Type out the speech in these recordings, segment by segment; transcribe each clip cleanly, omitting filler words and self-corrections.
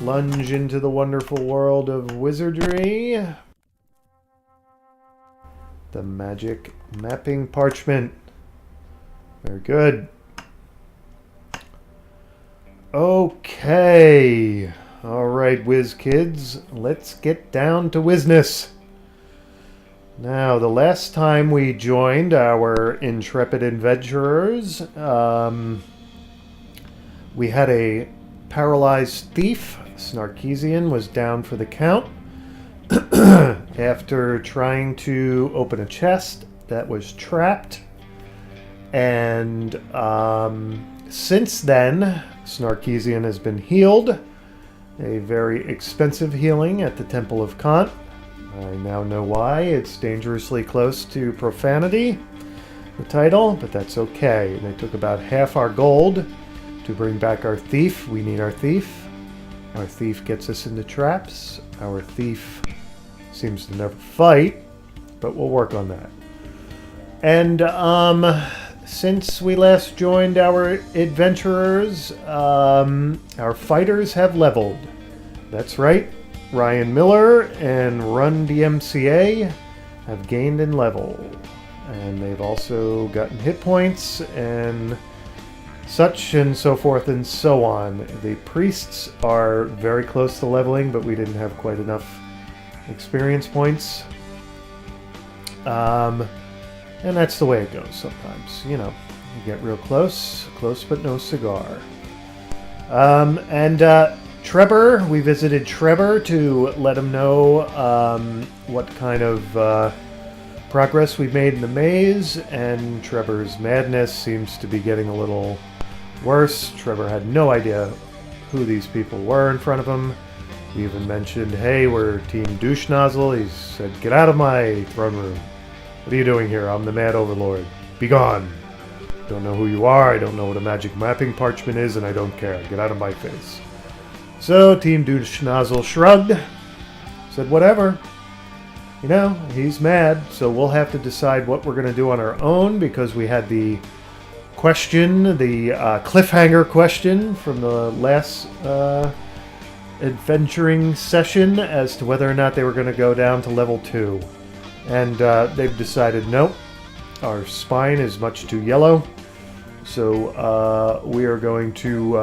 plunge into the wonderful world of Wizardry. The magic mapping parchment. Very good. Okay. Alright, Wiz kids. Let's get down to Wizness. Now, the last time we joined our intrepid adventurers, we had a paralyzed thief. Snarkeesian was down for the count. After trying to open a chest that was trapped. And since then, Snarkeesian has been healed. A very expensive healing at the Temple of Kant. I now know why. It's dangerously close to profanity, the title, but that's okay. They took about half our gold to bring back our thief. We need our thief. Our thief gets us into traps. Our thief seems to never fight, but we'll work on that. And since we last joined our adventurers, our fighters have leveled. That's right. Ryan Miller and Run DMCA have gained in level. And they've also gotten hit points and such and so forth and so on. The priests are very close to leveling, but we didn't have quite enough experience points. And that's the way it goes sometimes. You know, you get real close but no cigar. Trevor, we visited Trevor to let him know what kind of progress we've made in the maze, and Trevor's madness seems to be getting a little worse. Trevor had no idea who these people were in front of him. He even mentioned, hey, we're Team Douche Nozzle. He said, get out of my throne room. What are you doing here? I'm the Mad Overlord. Be gone. Don't know who you are. I don't know what a magic mapping parchment is, and I don't care. Get out of my face. So Team Douche Nozzle shrugged. Said, whatever. You know, he's mad, so we'll have to decide what we're going to do on our own, because we had the question, the cliffhanger question from the last adventuring session as to whether or not they were going to go down to level 2. And they've decided, nope, our spine is much too yellow, so we are going to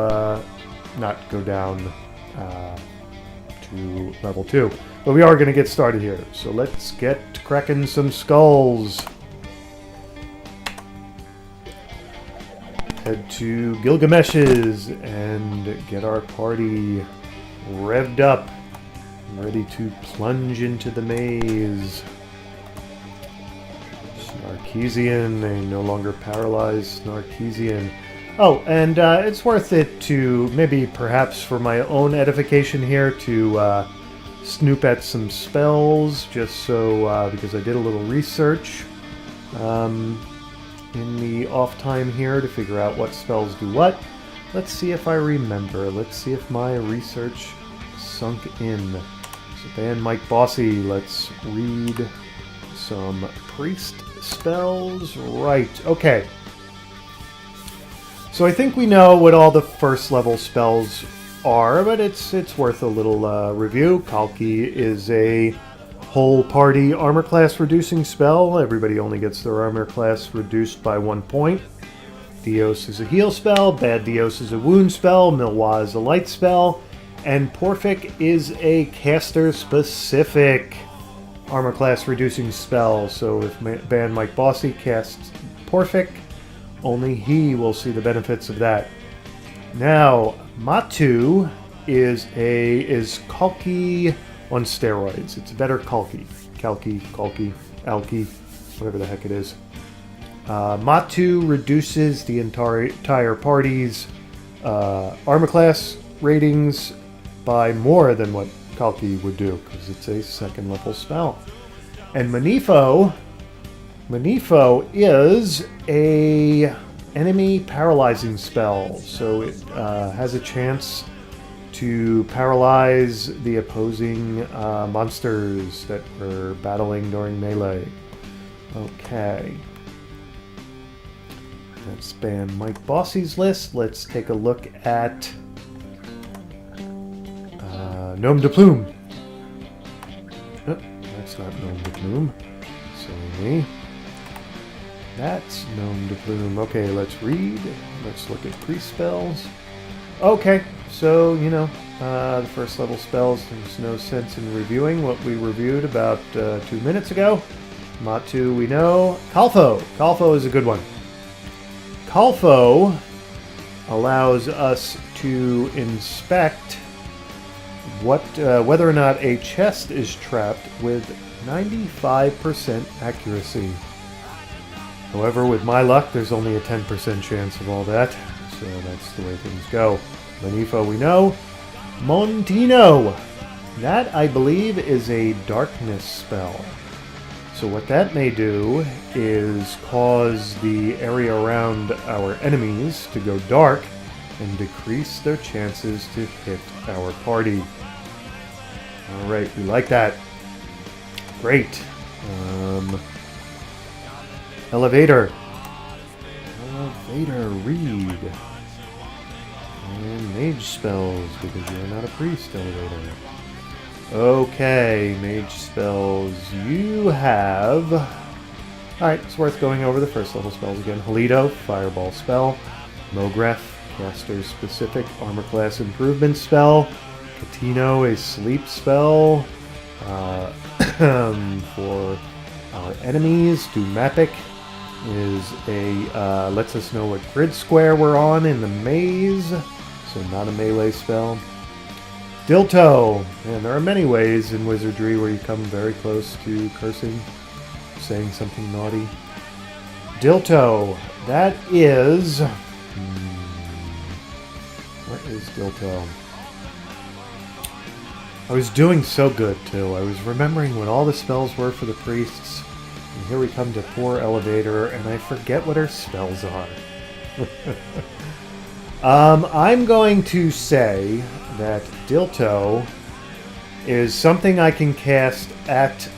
not go down to level 2. But we are going to get started here, so let's get cracking some skulls. Head to Gilgamesh's and get our party revved up, ready to plunge into the maze. Snarkeesian, a no longer paralyzed Snarkeesian. Oh, and it's worth it to, maybe perhaps for my own edification here, to snoop at some spells, just so, because I did a little research in the off time here to figure out what spells do what. Let's see if I remember. Let's see if my research sunk in. So Dan Mike Bossy, let's read some priest spells. Right, okay. So I think we know what all the first level spells are, but it's worth a little review. Kalki is a whole party armor class reducing spell. Everybody only gets their armor class reduced by 1 point. Dios is a heal spell. Bad Dios is a wound spell. Milwa is a light spell. And Porfic is a caster-specific armor class reducing spell. So if Band Mike Bossy casts Porfic, only he will see the benefits of that. Now, Matu is Kalki on steroids. It's better Kalki. Kalki, Alki, whatever the heck it is. Matu reduces the entire party's armor class ratings by more than what Kalki would do, because it's a second level spell. And Manifo is a enemy paralyzing spell, so it has a chance to paralyze the opposing monsters that we're battling during melee. Okay. Let's ban Mike Bossy's list. Let's take a look at Gnome de Plume. Oh, that's not Gnome de Plume. Silly me. That's Gnome de Plume. Okay, let's read. Let's look at priest spells. Okay, so, you know, the first level spells, there's no sense in reviewing what we reviewed about 2 minutes ago. Matu, we know. Kalfo. Kalfo is a good one. Kalfo allows us to inspect whether or not a chest is trapped with 95% accuracy. However, with my luck, there's only a 10% chance of all that, so that's the way things go. Manifo, we know. Montino. That, I believe, is a darkness spell. So what that may do is cause the area around our enemies to go dark and decrease their chances to hit our party. Alright, we like that. Great. Elevator. Elevator, read. And mage spells, because you're not a priest, Elevator. Okay, mage spells. You have... Alright, it's worth going over the first level spells again. Halido, fireball spell. Mogreth, caster specific armor class improvement spell. Catino, a sleep spell. For our enemies, Dumapic is a lets us know what grid square we're on in the maze, so not a melee spell. Dilto, and there are many ways in Wizardry where you come very close to cursing, saying something naughty. Dilto, that is... Where is Dilto? I was doing so good, too. I was remembering what all the spells were for the priests. And here we come to poor Elevator, and I forget what her spells are. I'm going to say that Dilto is something I can cast at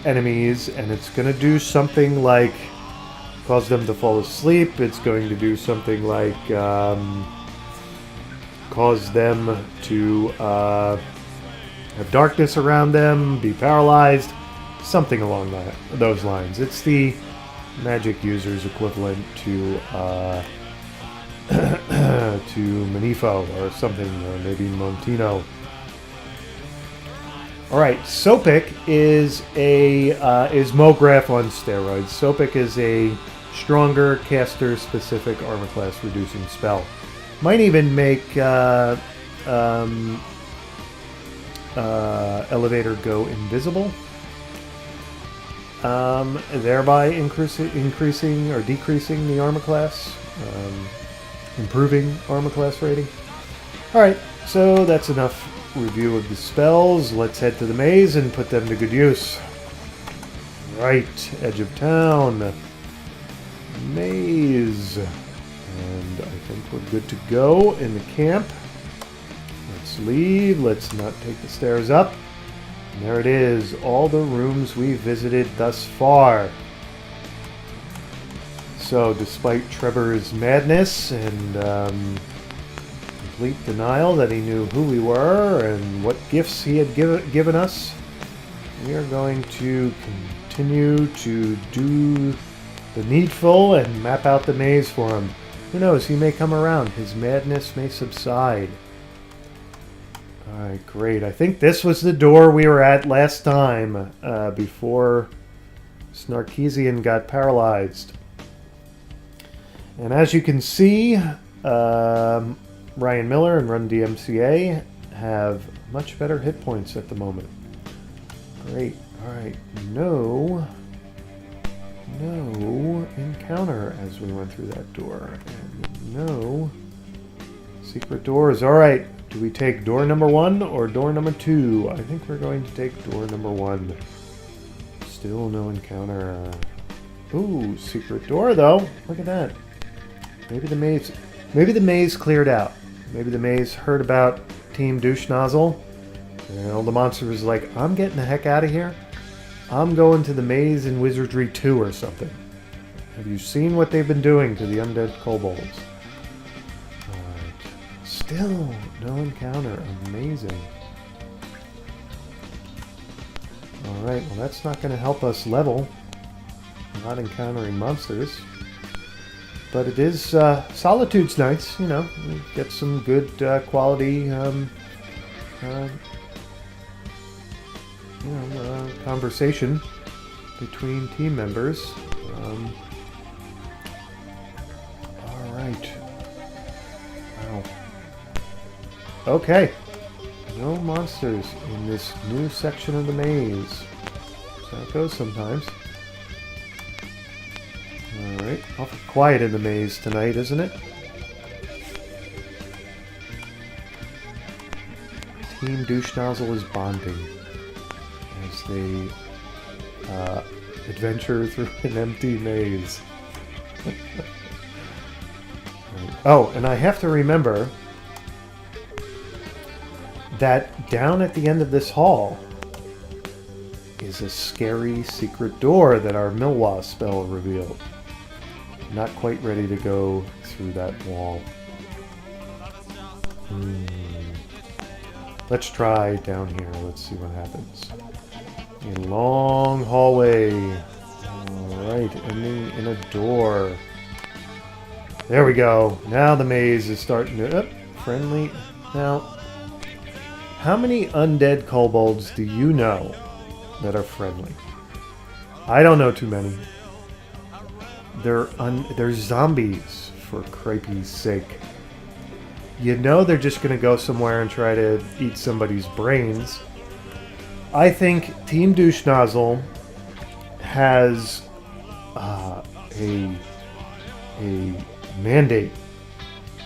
enemies, and it's going to do something like cause them to fall asleep. It's going to do something like cause them to have darkness around them, be paralyzed, something along those lines. It's the magic user's equivalent to to Manifo or something, or maybe Montino. All right, Sopic is Mograph on steroids. Sopic is a stronger caster-specific armor class reducing spell. Might even make Elevator go invisible, thereby increasing or decreasing the armor class, improving armor class rating. Alright, so that's enough review of the spells. Let's head to the maze and put them to good use. Right, edge of town. Maze. And I think we're good to go in the camp. Let's leave. Let's not take the stairs up. And there it is. All the rooms we visited thus far. So, despite Trevor's madness and complete denial that he knew who we were and what gifts he had given us, we are going to continue to do the needful and map out the maze for him. Who knows, he may come around. His madness may subside. Alright, great. I think this was the door we were at last time, before Snarkeesian got paralyzed. And as you can see, Ryan Miller and Run DMCA have much better hit points at the moment. Great. Alright, no encounter as we went through that door. And no secret doors. Alright, do we take door number 1 or door number 2? I think we're going to take door number 1. Still no encounter. Ooh, secret door though. Look at that. Maybe the maze cleared out. Maybe the maze heard about Team Douche Nozzle. And all the monster was like, I'm getting the heck out of here. I'm going to the maze in Wizardry 2 or something. Have you seen what they've been doing to the undead kobolds? Alright. Still no encounter. Amazing. Alright, well that's not going to help us level. Not encountering monsters. But it is, Solitude's nice, you know. We get some good quality, conversation between team members. Alright. Wow. Okay. No monsters in this new section of the maze. So it goes sometimes. Alright. Awful quiet in the maze tonight, isn't it? Team Douche Nozzle is bonding as they adventure through an empty maze. Oh, and I have to remember that down at the end of this hall is a scary secret door that our Milwa spell revealed. Not quite ready to go through that wall. Let's try down here. Let's see what happens. A long hallway. Alright, ending in a door. There we go. Now the maze is starting to... friendly. Now, how many undead kobolds do you know that are friendly? I don't know too many. They're zombies, for cripey's sake. You know they're just going to go somewhere and try to eat somebody's brains. I think Team Douche Nozzle has a mandate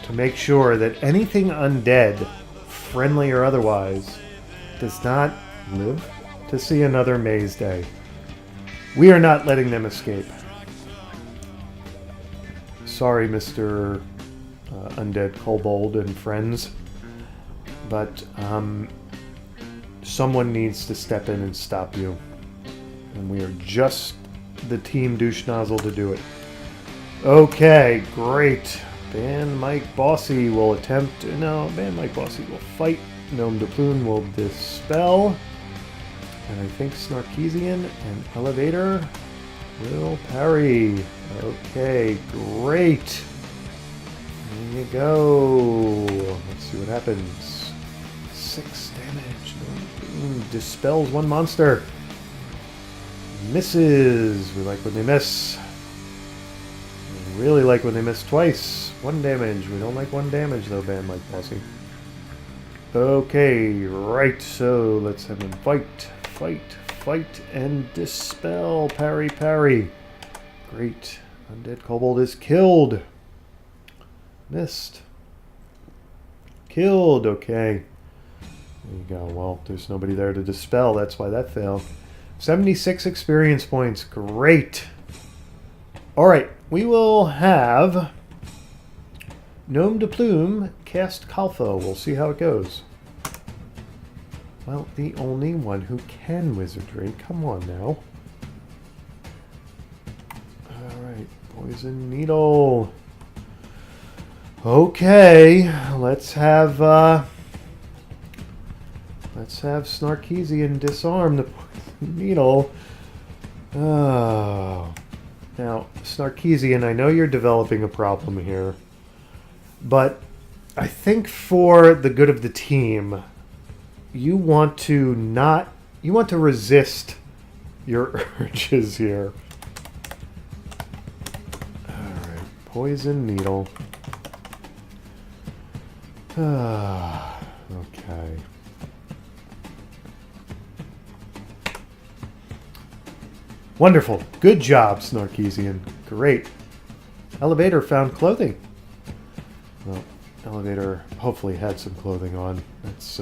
to make sure that anything undead, friendly or otherwise, does not live to see another maze day. We are not letting them escape. Sorry, Mr. Undead Kobold and friends, but someone needs to step in and stop you. And we are just the Team Douche Nozzle to do it. Okay, great. Band Mike Bossy will attempt... No, Band Mike Bossy will fight. Gnome Duploon will dispel. And I think Snarkeesian and Elevator will parry. Okay, great. There you go. Let's see what happens. 6 damage. Dispels one monster. Misses. We like when they miss. We really like when they miss twice. 1 damage. We don't like 1 damage though, Band Mike Bossy. Okay, right. So let's have him fight, and dispel. Parry. Great. Undead Kobold is killed. Missed. Killed. Okay. There you go. Well, there's nobody there to dispel. That's why that failed. 76 experience points. Great. Alright. We will have Gnome de Plume cast Kalfa. We'll see how it goes. Well, the only one who can Wizardry. Come on now. Alright. Poison Needle. Okay. Let's have Snarkeesian disarm the poison needle. Oh. Now, Snarkeesian, I know you're developing a problem here, but I think for the good of the team, you want to resist your urges here. Alright, poison needle. Okay. Wonderful. Good job, Snarkeesian. Great. Elevator found clothing. Well, Elevator hopefully had some clothing on. That's,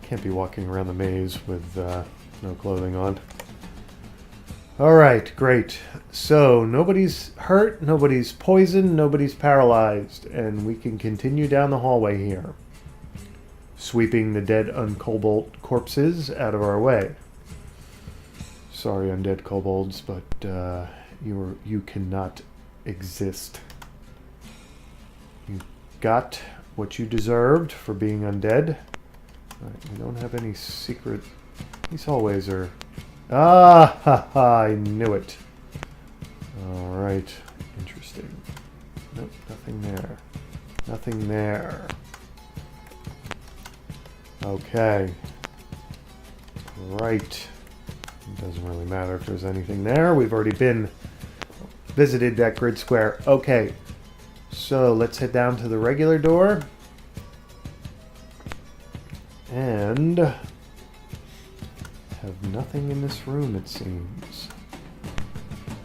can't be walking around the maze with no clothing on. Alright, great. So, nobody's hurt, nobody's poisoned, nobody's paralyzed, and we can continue down the hallway here, sweeping the dead unkobold corpses out of our way. Sorry, undead kobolds, but you cannot exist. got what you deserved for being undead. Alright, we don't have any secret... These hallways are... Ah, ha, ha, I knew it. Alright, interesting. Nope, nothing there. Nothing there. Okay. Right. It doesn't really matter if there's anything there. We've already visited that grid square. Okay. So let's head down to the regular door. And have nothing in this room, it seems.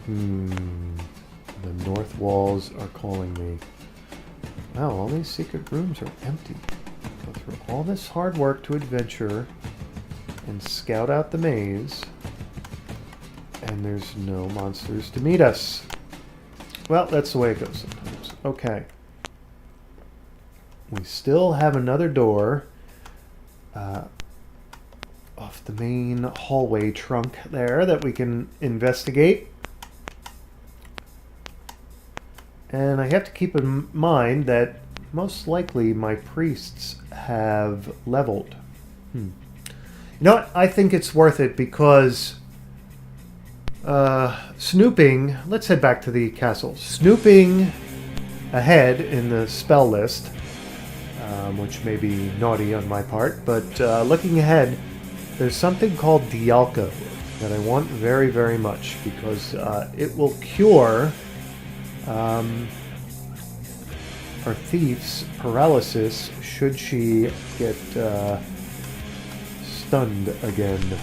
The north walls are calling me. Wow, all these secret rooms are empty. Go through all this hard work to adventure and scout out the maze, and there's no monsters to meet us. Well, that's the way it goes sometimes. Okay. We still have another door off the main hallway trunk there that we can investigate. And I have to keep in mind that most likely my priests have leveled. You know what? I think it's worth it because snooping... Let's head back to the castle. Snooping ahead in the spell list, which may be naughty on my part, but looking ahead, there's something called Dialco that I want very, very much because it will cure our thief's paralysis should she get stunned again.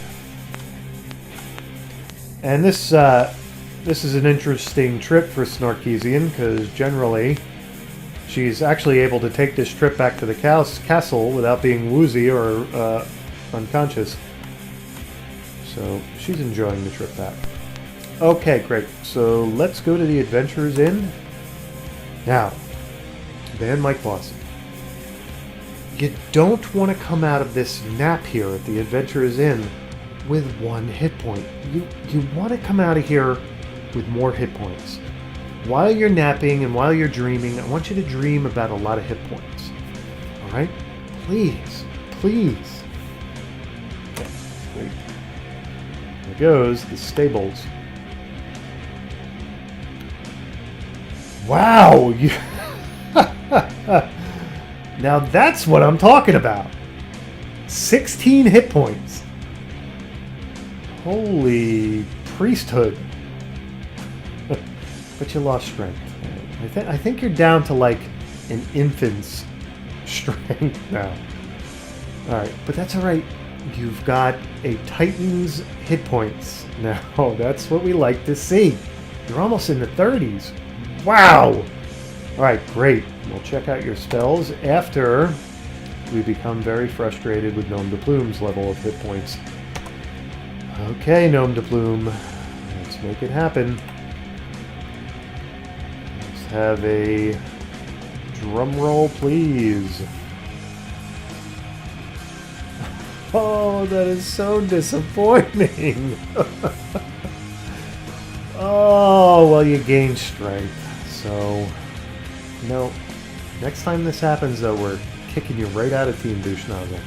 And this is an interesting trip for Snarkeesian because generally she's actually able to take this trip back to the castle without being woozy or unconscious. So she's enjoying the trip back. Okay, great. So let's go to the Adventurers Inn. Now, Band Mike Bossy. You don't want to come out of this nap here at the Adventurers Inn with 1 hit point. You want to come out of here with more hit points. While you're napping and while you're dreaming, I want you to dream about a lot of hit points. Alright? Please. Please. Okay, great. There goes the stables. Wow! Now that's what I'm talking about. 16 hit points. Holy priesthood. But you lost strength. I think you're down to like an infant's strength now. Alright, but that's alright. You've got a Titan's hit points now. That's what we like to see. You're almost in the 30s. Wow! Alright, great. We'll check out your spells after we become very frustrated with Gnome de Plume's level of hit points. Okay, Gnome de Plume. Let's make it happen. Let's have a drum roll, please. Oh, that is so disappointing. Oh, well, you gained strength. So, no. Next time this happens, though, we're kicking you right out of Team Douche Nozzle.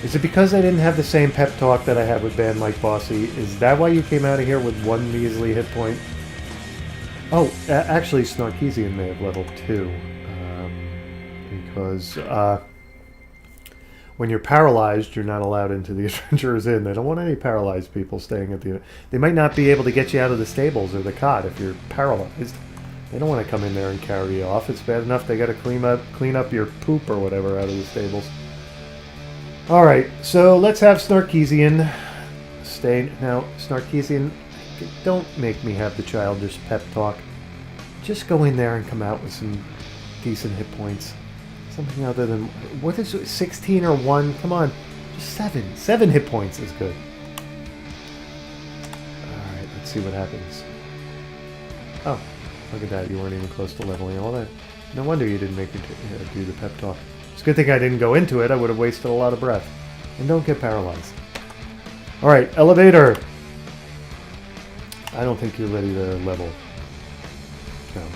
Is it because I didn't have the same pep talk that I had with Band Mike Bossy? Is that why you came out of here with 1 measly hit point? Oh, actually, Snarkeesian may have leveled 2. Because when you're paralyzed, you're not allowed into the Adventurers Inn. They don't want any paralyzed people staying at the... They might not be able to get you out of the stables or the cot if you're paralyzed. They don't want to come in there and carry you off. It's bad enough they got to clean up your poop or whatever out of the stables. Alright, so let's have Snarkeesian stay. Now, Snarkeesian, don't make me have the childish pep talk. Just go in there and come out with some decent hit points. Something other than... What is it? 16 or 1? Come on. Just 7. 7 hit points is good. Alright, let's see what happens. Oh, look at that. You weren't even close to leveling all that. No wonder you didn't make me do the pep talk. It's a good thing I didn't go into it. I would have wasted a lot of breath. And don't get paralyzed. Alright, elevator. I don't think you're ready to level. No.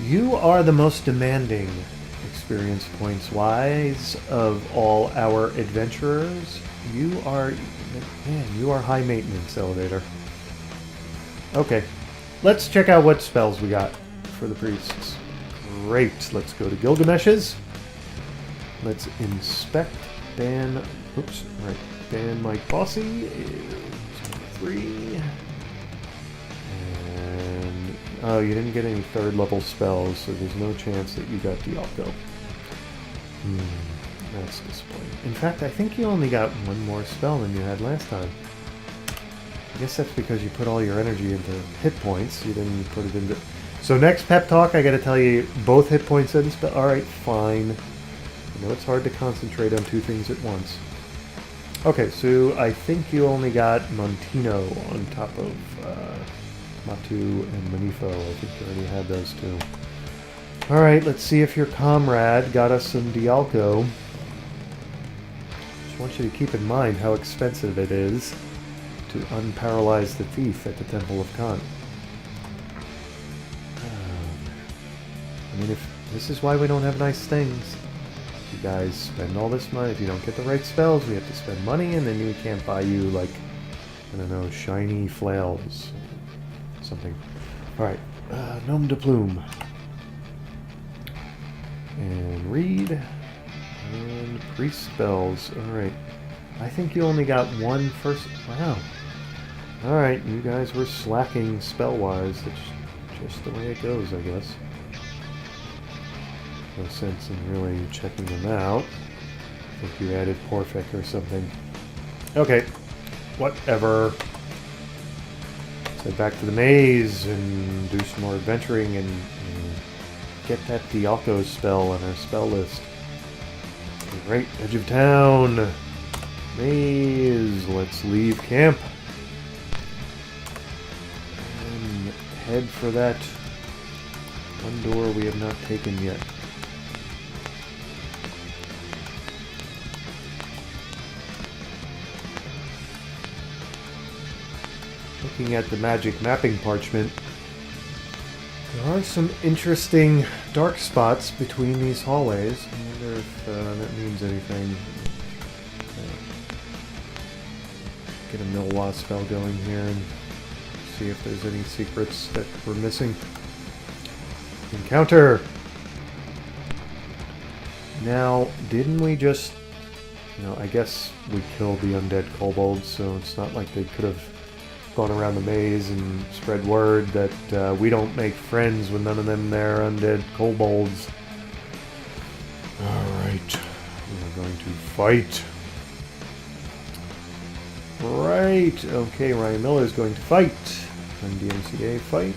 You are the most demanding, experience points wise, of all our adventurers. You are, man, you are high maintenance, Elevator. Okay, let's check out what spells we got for the priests. Great, let's go to Gilgamesh's. Let's inspect ban, oops, right, ban Mike Bossy is 3. And, oh, you didn't get any 3rd level spells, so there's no chance that you got Dialco. That's disappointing. In fact, I think you only got 1 more spell than you had last time. I guess that's because you put all your energy into hit points. You didn't put it into... So next pep talk, I gotta tell you, both hit points and spell. Alright, fine. I know it's hard to concentrate on 2 things at once. Okay, so I think you only got Montino on top of Matu and Manifo. I think you already had those 2. Alright, let's see if your comrade got us some Dialco. Just want you to keep in mind how expensive it is to unparalyze the thief at the Temple of Khan. I mean, if this is why we don't have nice things. You guys spend all this money. If you don't get the right spells, we have to spend money, and then we can't buy you, like, I don't know, shiny flails. Something. Alright, Gnome de Plume. And read. And priest spells. Alright. I think you only got 1 first... Wow. Alright, you guys were slacking spell-wise. That's just the way it goes, I guess. No sense in really checking them out. I think you added Porfek or something. Okay, whatever. Let's head back to the maze and do some more adventuring and get that Dialco spell on our spell list. Right, edge of town. Maze. Let's leave camp. And head for that one door we have not taken yet. Looking at the magic mapping parchment, there are some interesting dark spots between these hallways. I wonder if that means anything. Get a Milwa spell going here and see if there's any secrets that we're missing. Encounter! Now, didn't we just... I guess we killed the undead kobolds, so it's not like they could have gone around the maze and spread word that we don't make friends with none of them there undead kobolds. Alright, we're going to fight. Right, okay, Ryan Miller is going to fight. And DMCA, fight.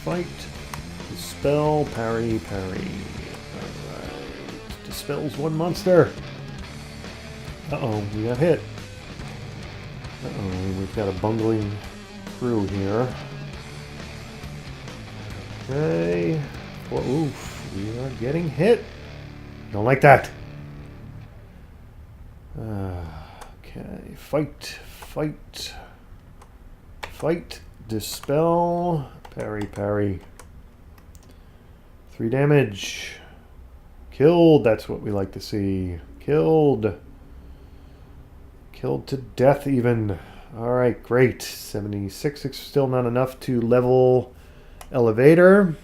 Fight. Dispel, parry, parry. Alright, dispels 1 monster. Uh-oh, we got hit. Uh-oh, we've got a bungling crew here. Okay. Well, oof, we are getting hit. Don't like that. Okay, fight, fight, fight, dispel, parry, parry. 3 damage. Killed, that's what we like to see. Killed. Killed to death even. Alright, great. 76 is still not enough to level Elevator.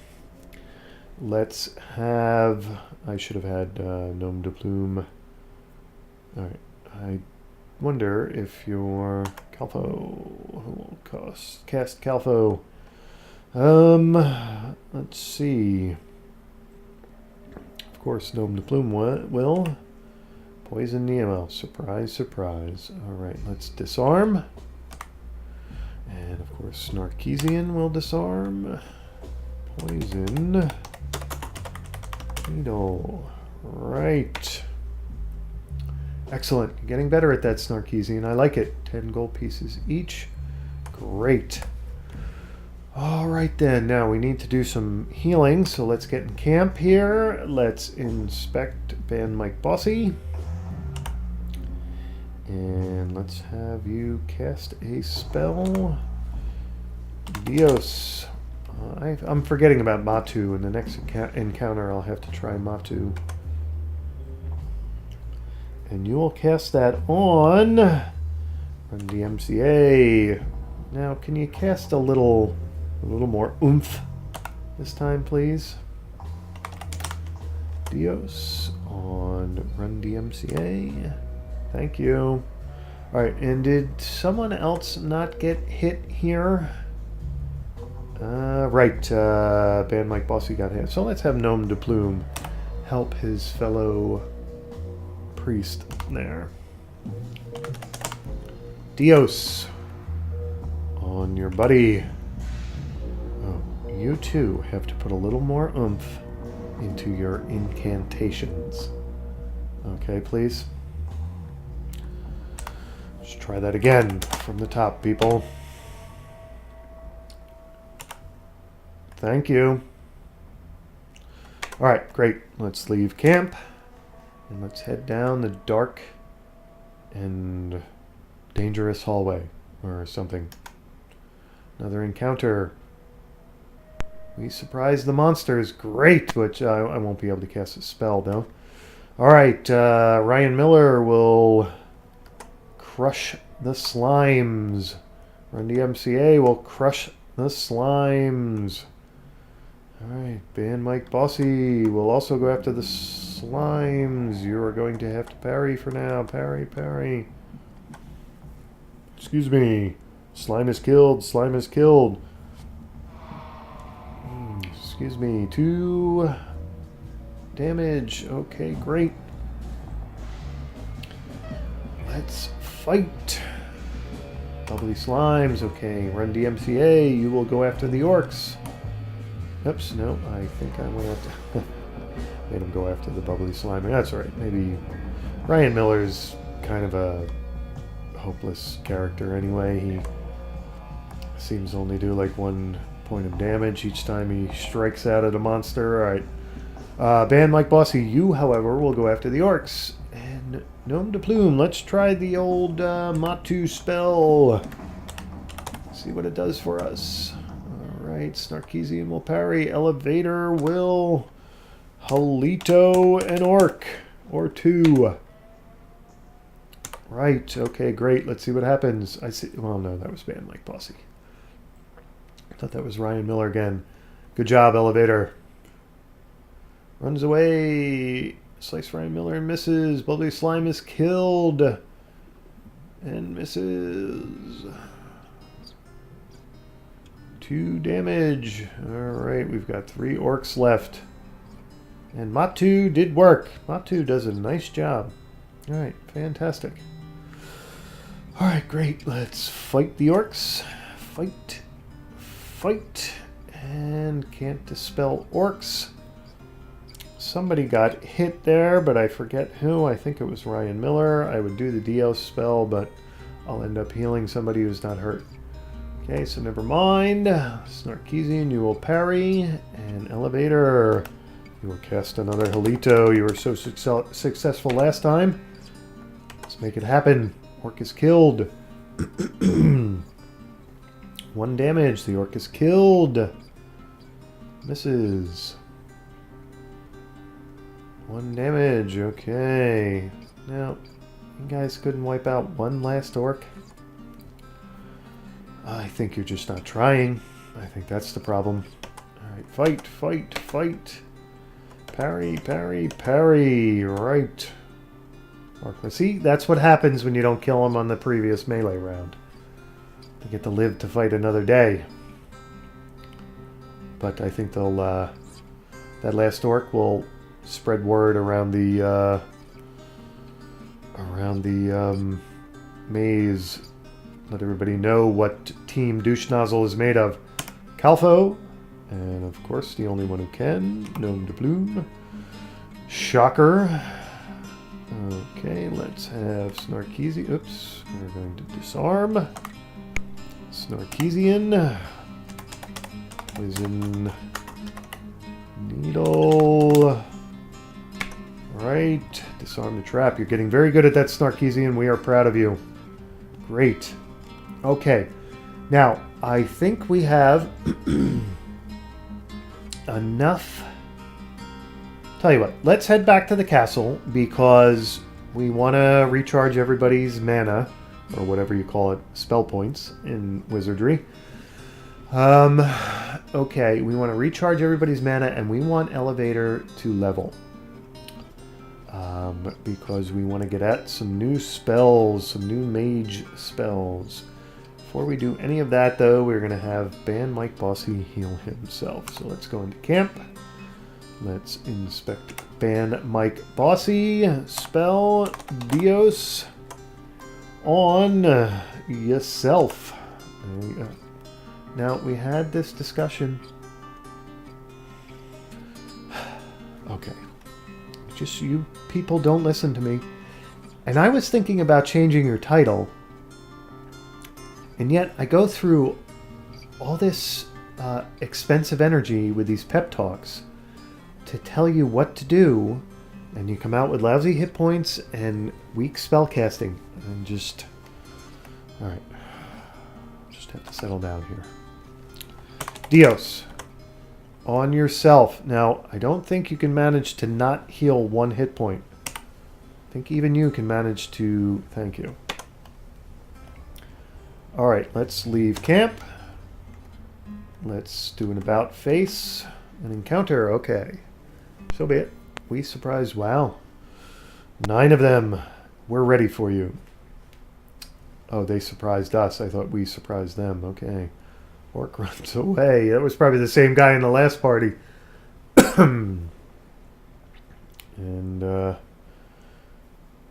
Let's have... I should have had Gnome de Plume. Alright, I wonder if your Calfo... Who will cast Calfo? Let's see. Of course, Gnome de Plume will. Poison Nemo. Surprise, surprise. Alright, let's disarm. And of course, Snarkeesian will disarm. Poison. Needle. Right. Excellent. You're getting better at that, Snarkeesian. I like it. 10 gold pieces each. Great. Alright then, now we need to do some healing, so let's get in camp here. Let's inspect Ban Mike Bossy. And let's have you cast a spell. Dios. I'm forgetting about Matu. In the next encounter, I'll have to try Matu. And you will cast that on Run DMCA. Now, can you cast a little more oomph this time, please? Dios on Run DMCA. Thank you. Alright, and did someone else not get hit here? Right, Band Mike Bossy got hit. So let's have Gnome de Plume help his fellow priest there. Dios on your buddy. Oh, you too have to put a little more oomph into your incantations. Okay, please. Let's try that again from the top, people. Thank you. Alright, great. Let's leave camp. And let's head down the dark and dangerous hallway. Or something. Another encounter. We surprised the monsters. Great! Which I won't be able to cast a spell, though. Alright, Ryan Miller will crush the slimes. Run DMCA will crush the slimes. Alright, Band Mike Bossy will also go after the slimes. You are going to have to parry for now. Parry, parry. Excuse me. Slime is killed. Slime is killed. Excuse me. 2 damage. Okay, great. Let's fight. Bubbly slimes. Okay, Run DMCA. You will go after the orcs. Oops, no, I think I went after... made him go after the bubbly slime. That's alright. Maybe Ryan Miller's kind of a hopeless character anyway. He seems to only do like 1 point of damage each time he strikes out at a monster. Alright. Band Mike Bossy, you, however, will go after the orcs. And Gnome de Plume, let's try the old Matu spell. See what it does for us. Alright, Snarkeesian will parry. Elevator will Halito an orc. Or 2. Right, okay, great. Let's see what happens. I see. Well, no, that was Band Mike Bossy. I thought that was Ryan Miller again. Good job, Elevator. Runs away. Slice Ryan Miller and misses. Bubbly Slime is killed. And misses. 2 damage. Alright, we've got 3 orcs left. And Matu did work. Matu does a nice job. Alright, fantastic. Alright, great. Let's fight the orcs. Fight. Fight. And can't dispel orcs. Somebody got hit there, but I forget who. I think it was Ryan Miller. I would do the Dios spell, but I'll end up healing somebody who's not hurt. Okay, so never mind. Snarkeesian, you will parry. And Elevator, you will cast another Halito. You were so successful last time. Let's make it happen. Orc is killed. 1 damage. The orc is killed. Misses. 1 damage. Okay. Now, you guys couldn't wipe out 1 last orc? I think you're just not trying. I think that's the problem. Alright, fight, fight, fight. Parry, parry, parry. Right. See, that's what happens when you don't kill them on the previous melee round. They get to live to fight another day. But I think they'll, that last orc will spread word around the, maze. Let everybody know what Team Douche Nozzle is made of. Calfo, and of course the only one who can, Gnome de Plume. Shocker. Okay, let's have Snarkeesian. Oops, we're going to disarm. Snarkeesian. Poison Needle. Right, disarm the trap. You're getting very good at that, Snarkeesian. We are proud of you. Great. Okay, now I think we have enough. Tell you what, let's head back to the castle because we want to recharge everybody's mana, or whatever you call it, spell points in Wizardry. Okay, we want to recharge everybody's mana, and we want Elevator to level. Because we want to get at some new spells, some new mage spells. Before we do any of that, though, we're going to have Ban Mike Bossy heal himself. So let's go into camp. Let's inspect Ban Mike Bossy. Spell Dios on yourself. There we go. Now, we had this discussion. Okay. Just you people don't listen to me. And I was thinking about changing your title. And yet I go through all this expensive energy with these pep talks to tell you what to do. And you come out with lousy hit points and weak spell casting. And just... Alright. Just have to settle down here. Dios. On yourself. Now, I don't think you can manage to not heal one hit point. I think even you can manage to... Thank you. Alright, let's leave camp. Let's do an about face. An encounter. Okay. So be it. We surprised... Wow. 9 of them. We're ready for you. Oh, they surprised us. I thought we surprised them. Okay. Orc runs away. That was probably the same guy in the last party. And,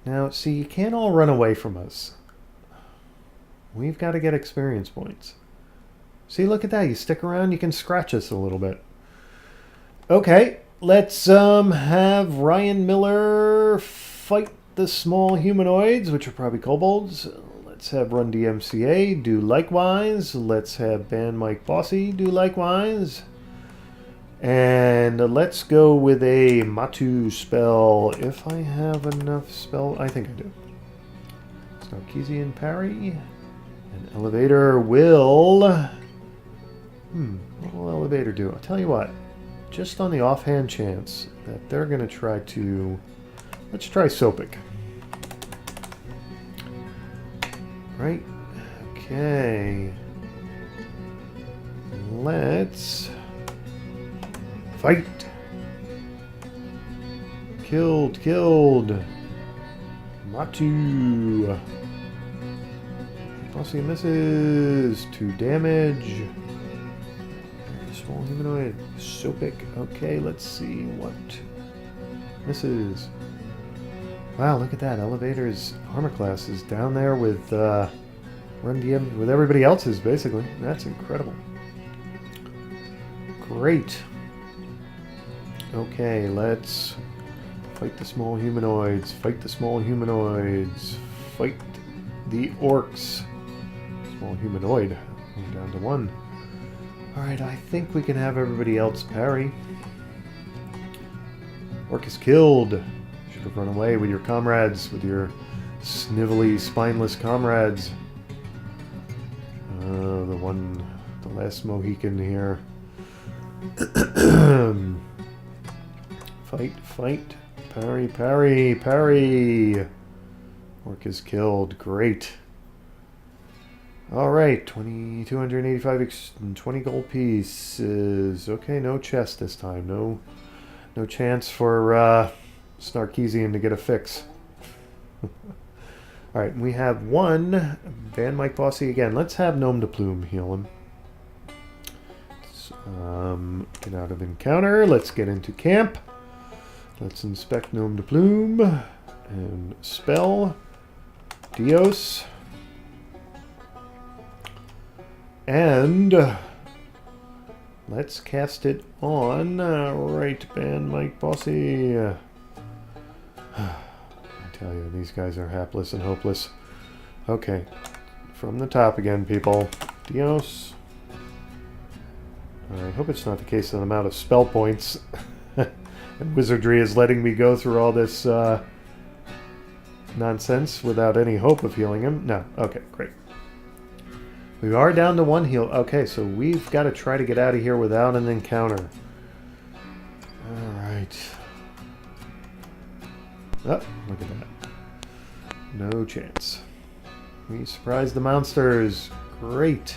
now, see, you can't all run away from us. We've got to get experience points. See, look at that. You stick around, you can scratch us a little bit. Okay, let's have Ryan Miller fight the small humanoids, which are probably kobolds. Let's have Run DMCA do likewise. Let's have Ban Mike Bossy do likewise. And let's go with a Matu spell. If I have enough spell, I think I do. Snarkeesian parry. And Elevator will... what will Elevator do? I'll tell you what. Just on the offhand chance that they're going to try to... Let's try Sopic. Right. Okay. Let's fight. Killed. Matu. Bossy misses. 2 damage. Small humanoid. Sopic. Okay, let's see what misses. Wow, look at that. Elevator's armor class is down there with Run DM, with everybody else's, basically. That's incredible. Great. Okay, let's fight the small humanoids. Fight the small humanoids. Fight the orcs. Small humanoid. We're down to 1. Alright, I think we can have everybody else parry. Orc is killed. Should have run away with your comrades, with your snivelly, spineless comrades. The last Mohican here. Fight. Parry. Orc is killed. Great. Alright, 285 and 20 gold pieces. Okay, no chest this time. No chance for Snarkeesian to get a fix. Alright, we have 1 Ban Mike Bossy again. Let's have Gnome de Plume heal him. Get out of encounter. Let's get into camp. Let's inspect Gnome de Plume. And spell. Dios. And let's cast it on right Ban Mike Bossy. I tell you, these guys are hapless and hopeless. Okay, from the top again, people. Dios. I hope it's not the case that I'm out of spell points. And Wizardry is letting me go through all this nonsense without any hope of healing him. No. Okay, great. We are down to 1 heal. Okay, so we've got to try to get out of here without an encounter. right. Oh, look at that. No chance. We surprised the monsters. Great.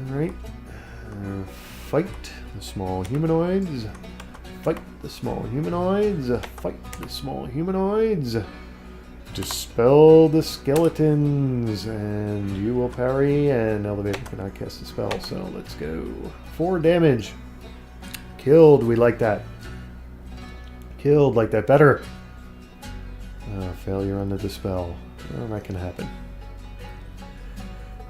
Alright. Fight the small humanoids. Fight the small humanoids. Fight the small humanoids. Dispel the skeletons. And you will parry, and Elevator cannot cast a spell, so let's go. 4 damage. Killed. We like that. Killed. Like that better. Failure on the dispel. Well, that can happen.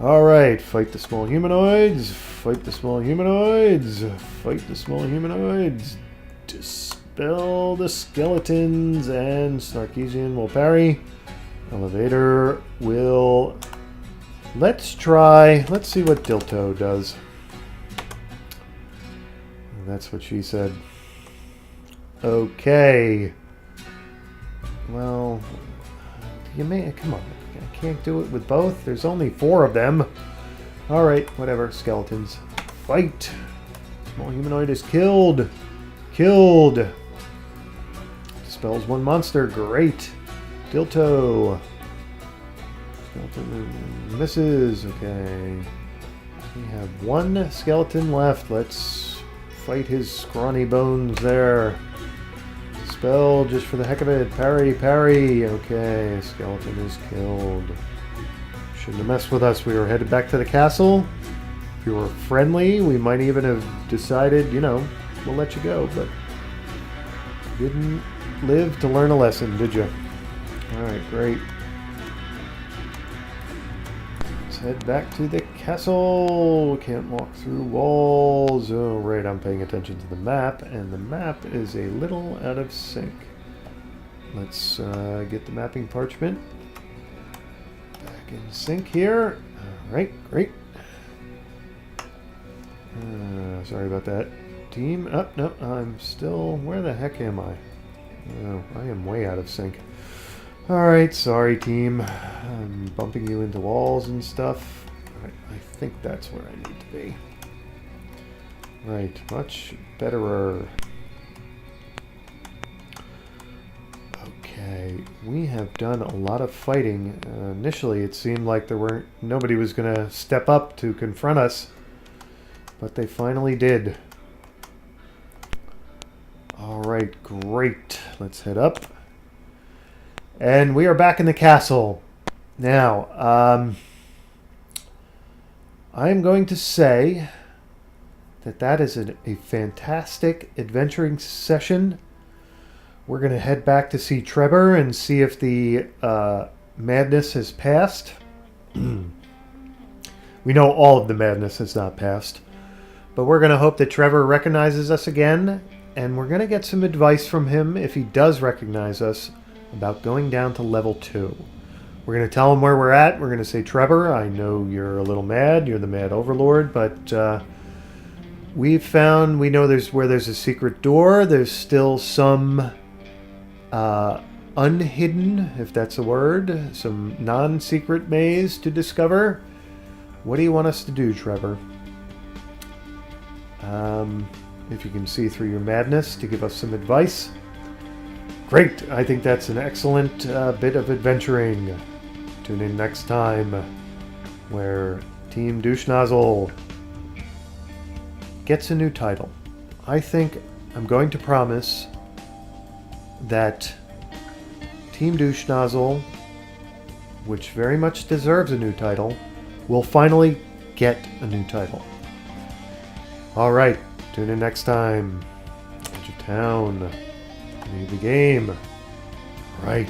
Alright, fight the small humanoids. Fight the small humanoids. Fight the small humanoids. Dispel the skeletons. And Snarkeesian will parry. Elevator will... Let's try... Let's see what Dilto does. That's what she said. Okay. Well... You may... Come on. I can't do it with both. There's only 4 of them. Alright, whatever. Skeletons. Fight! Small humanoid is killed. Killed. Dispels 1 monster. Great. Dilto. Skeleton misses. Okay. We have 1 skeleton left. Let's fight his scrawny bones there. Spell just for the heck of it. Parry, parry. Okay, skeleton is killed. Shouldn't have messed with us. We were headed back to the castle. If you were friendly, we might even have decided, you know, we'll let you go, but you didn't live to learn a lesson, did you? Alright, great. Let's head back to the castle. Can't walk through walls. Oh, right, I'm paying attention to the map, and the map is a little out of sync. Let's get the mapping parchment back in sync here. Alright, great. Sorry about that. Team, no, I'm still, where the heck am I? Oh, I am way out of sync. Alright, sorry team. I'm bumping you into walls and stuff. I think that's where I need to be. Right, much betterer. Okay, we have done a lot of fighting. Initially it seemed like nobody was going to step up to confront us, but they finally did. Alright, great. Let's head up. And we are back in the castle. Now, I am going to say that is a fantastic adventuring session. We're going to head back to see Trevor and see if the madness has passed. We know all of the madness has not passed. But we're going to hope that Trevor recognizes us again. And we're going to get some advice from him, if he does recognize us, about going down to level 2. We're going to tell him where we're at. We're going to say, Trevor, I know you're a little mad. You're the mad overlord, but we know where there's a secret door. There's still some unhidden, if that's a word, some non-secret maze to discover. What do you want us to do, Trevor? If you can see through your madness, to give us some advice. Great! I think that's an excellent bit of adventuring. Tune in next time, where Team Douche Nozzle gets a new title. I think I'm going to promise that Team Douche Nozzle, which very much deserves a new title, will finally get a new title. Alright, tune in next time. Edge of Town. Leave the game. Right.